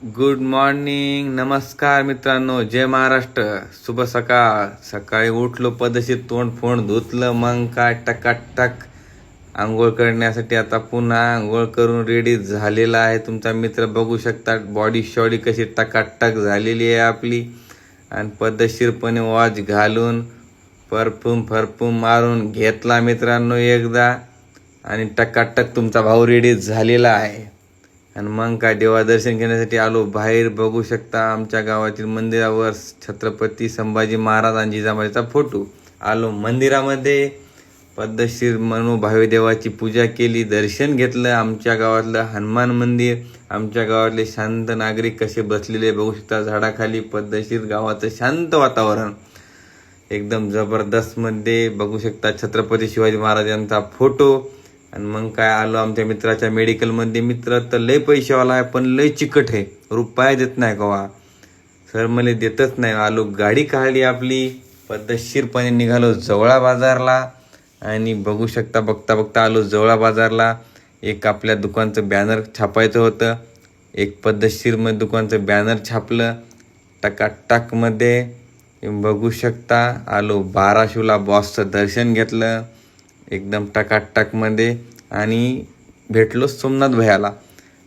Good morning, नमस्कार मित्रांनो, जय महाराष्ट्र. शुभ सकाळ. सकाळी उठलो, पदशीर तोंड फोड धुतलं, मग काय टकाटक आंघोळ करण्यासाठी आता पुन्हा आंघोळ करून रेडी झालेला आहे. तुमचा मित्र बघू शकता, बॉडी शॉडी कशी टकाटक झालेली आहे आपली. आणि पद्धतशीरपणे वॉच घालून परफ्यूम मारून घेतला मित्रांनो एकदा, आणि टकाटक तुमचा भाऊ रेडी झालेला आहे. आणि मग काय देवादर्शन घेण्यासाठी आलो बाहेर. बघू शकता आमच्या गावातील मंदिरावर छत्रपती संभाजी महाराज आणि जिजामाईचा फोटो. आलो मंदिरामध्ये, पद्धतशीर मनोभावे देवाची पूजा केली, दर्शन घेतलं. आमच्या गावातलं हनुमान मंदिर, आमच्या गावातले शांत नागरिक कसे बसलेले बघू शकता झाडाखाली. पद्धतशीर गावाचं शांत वातावरण एकदम जबरदस्त मध्ये बघू शकता. छत्रपती शिवाजी महाराजांचा फोटो. आणि मग काय आलो आमच्या मित्राच्या मेडिकलमध्ये. मित्र तर लय पैशावाला आहे, पण लय चिकट आहे, रुपया देत नाही कवा, सर मला देतच नाही. आलो, गाडी काढली आपली, पद्धतशीरपणे निघालो जवळा बाजारला. आणि बघू शकता बघता आलो जवळा बाजारला. एक आपल्या दुकानचं बॅनर छापायचं होतं, एक पद्धतशीरमध्ये दुकानचं बॅनर छापलं टकाटकमध्ये. बघू शकता आलो बाराशूला, बॉसचं दर्शन घेतलं एकदम टकाटकमध्ये. आणि भेटलो सोमनाथ भैयाला.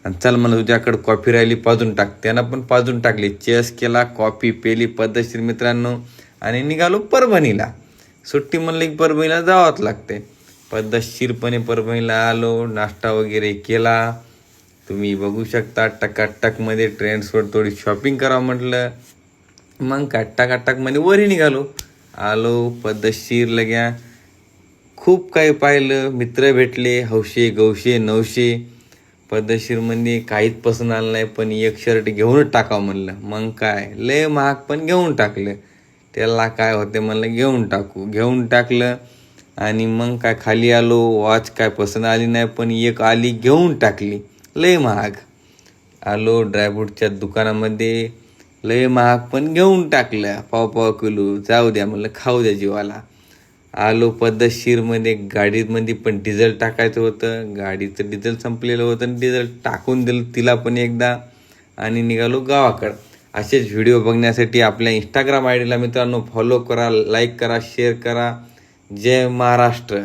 आणि चल म्हणलं तुझ्याकडे कॉफी राहिली, पाजून टाक. त्यानं पण पाजून टाकली, चेस केला, कॉफी पेली पद्धतशीर मित्रांनो. आणि निघालो परभणीला. सुट्टी म्हणलं की परभणीला जावंच लागते. पद्धतशीरपणे परभणीला आलो, नाश्ता वगैरे केला. तुम्ही बघू शकता टकाटकमध्ये ट्रेंड्सवर थोडी शॉपिंग करावं म्हटलं. मग काय टकाटकमध्ये वरी निघालो. आलो पद्धतशीर लग्या, खूप काही पाहिलं, मित्र भेटले, हौशे गौशे नवशे. पद्धतशीरमध्ये काहीच पसंत आलं नाही, पण एक शर्ट घेऊनच टाकावं म्हणलं. मग काय लय महाग, पण घेऊन टाकलं. त्याला काय होते म्हणलं घेऊन टाकलं. आणि मग काय खाली आलो, वॉच काय पसंत आली नाही, पण एक आली, घेऊन टाकली, लय महाग. आलो ड्रायफ्रूटच्या दुकानामध्ये, लय महाग, पण घेऊन टाकलं. पाव किलो, जाऊ द्या म्हणलं, खाऊ द्या जीवाला. आलो पद्धतशीरमध्ये, गाडीमध्ये पण डिझेल टाकायचं होतं, गाडीचं डिझेल संपलेलं होतं, डिझेल टाकून दिलं तिला पण एकदा. आणि निघालो गावाकडं. असेच व्हिडिओ बघण्यासाठी आपल्या इंस्टाग्राम आय डीला मित्रांनो फॉलो करा, लाईक करा, शेअर करा. जय महाराष्ट्र.